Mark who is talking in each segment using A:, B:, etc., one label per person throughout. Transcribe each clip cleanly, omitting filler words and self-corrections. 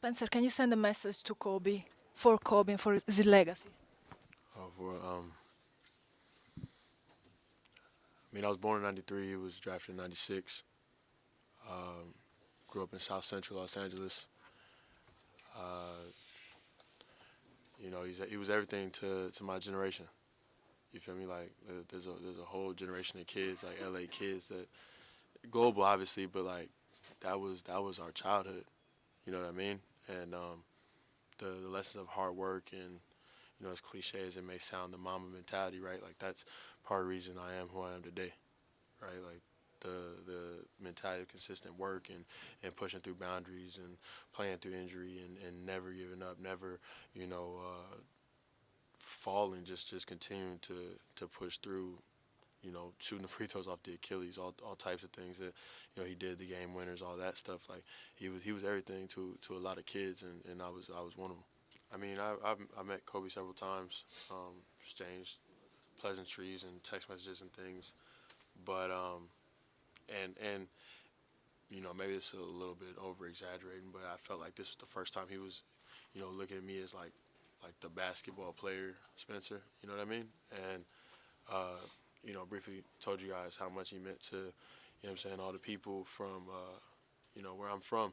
A: Spencer, can you send a message to Kobe and for his legacy?
B: I was born in '93. He was drafted in '96. Grew up in South Central Los Angeles. Uh, he was everything to my generation. You feel me? Like there's a whole generation of kids, like LA kids that global obviously, but like that was our childhood. You know what I mean? And the lessons of hard work and as cliche as it may sound, the Mamba mentality, right? Like that's part of the reason I am who I am today, right? Like the mentality of consistent work and pushing through boundaries and playing through injury and never giving up, never falling, just continuing to push through. Shooting the free throws off the Achilles, all types of things that he did, the game winners, all that stuff. Like he was everything to a lot of kids, and I was one of them. I mean, I met Kobe several times, exchanged pleasantries and text messages and things, but and maybe it's a little bit over exaggerating, but I felt like this was the first time he was, looking at me as like the basketball player Spencer. You know what I mean? And uh, briefly told you guys how much he meant to, what I'm saying, all the people from, where I'm from.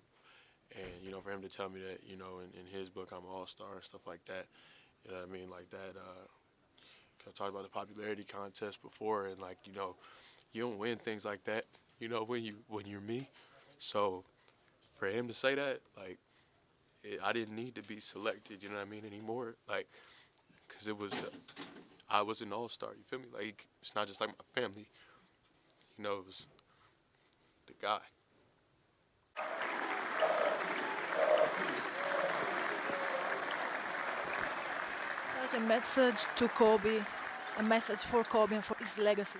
B: And, for him to tell me that, in his book, I'm an all-star and stuff like that, you know what I mean? Like that, 'cause I talked about the popularity contest before, and like, you don't win things like that, when you're me. So for him to say that, like, I didn't need to be selected, you know what I mean, anymore. Like, because I was an all-star, you feel me? Like, it's not just like my family, it was the guy.
A: There's a message to Kobe, a message for Kobe and for his legacy.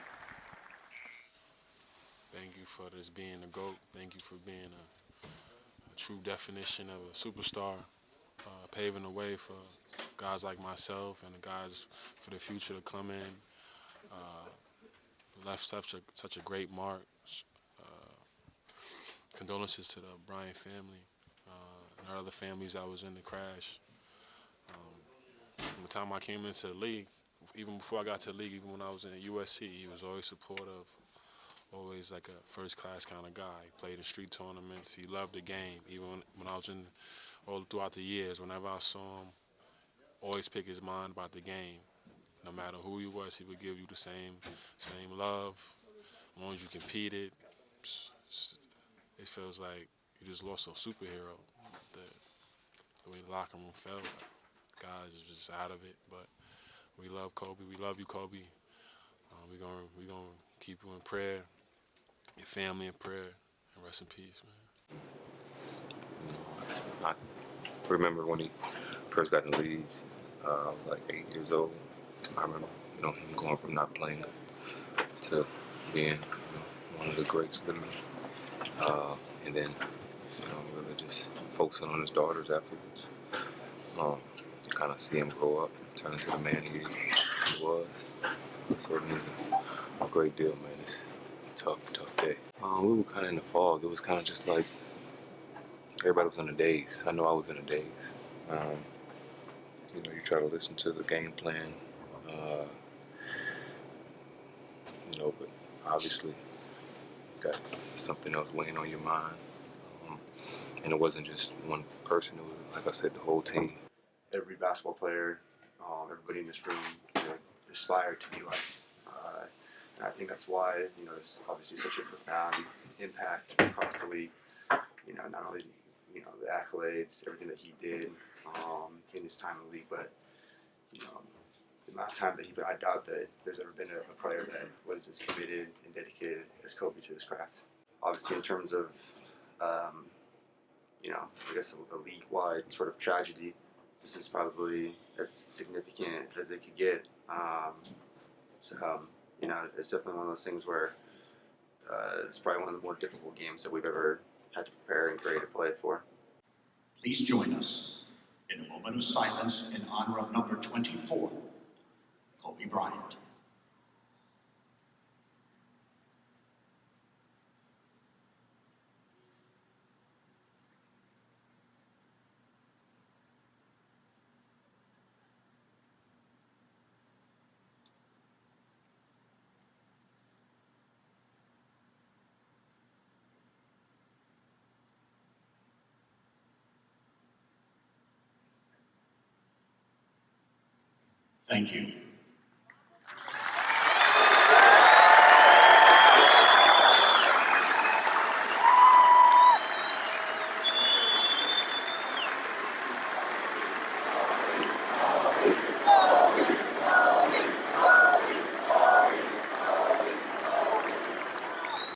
B: Thank you for this being a GOAT. Thank you for being a true definition of a superstar, paving the way for guys like myself and the guys for the future to come in. Left such a great mark. Condolences to the Bryant family and our other families that was in the crash. From the time I came into the league, even before I got to the league, even when I was in USC, he was always supportive, always like a first-class kind of guy. He played in street tournaments. He loved the game. Even when I was in all throughout the years, whenever I saw him, always pick his mind about the game. No matter who he was, he would give you the same love. As long as you competed, it feels like you just lost a superhero. The way the locker room felt, guys is just out of it. But we love Kobe. We love you, Kobe. We gonna keep you in prayer, your family in prayer, and rest in peace, man.
C: I remember when he first got in the league. I was like 8 years old. I remember, him going from not playing to being, one of the greats, literally. And then, really just focusing on his daughters afterwards. Kind of see him grow up, turn into the man he was. So it means a great deal, man. It's a tough day. We were kind of in the fog. It was kind of just like everybody was in a daze. I know I was in a daze. You try to listen to the game plan, uh, but obviously you got something else weighing on your mind. And it wasn't just one person. It was, like I said, the whole team.
D: Every basketball player, everybody in this room, aspire to be like. And I think that's why, there's obviously such a profound impact across the league. Not only, the accolades, everything that he did in his time in the league, but, the amount of time that I doubt that there's ever been a player that was as committed and dedicated as Kobe to his craft. Obviously, in terms of, I guess a league-wide sort of tragedy, this is probably as significant as it could get. It's definitely one of those things where it's probably one of the more difficult games that we've ever had to prepare and grade to play for.
E: Please join us in a moment of silence in honor of number 24, Kobe Bryant. Thank you.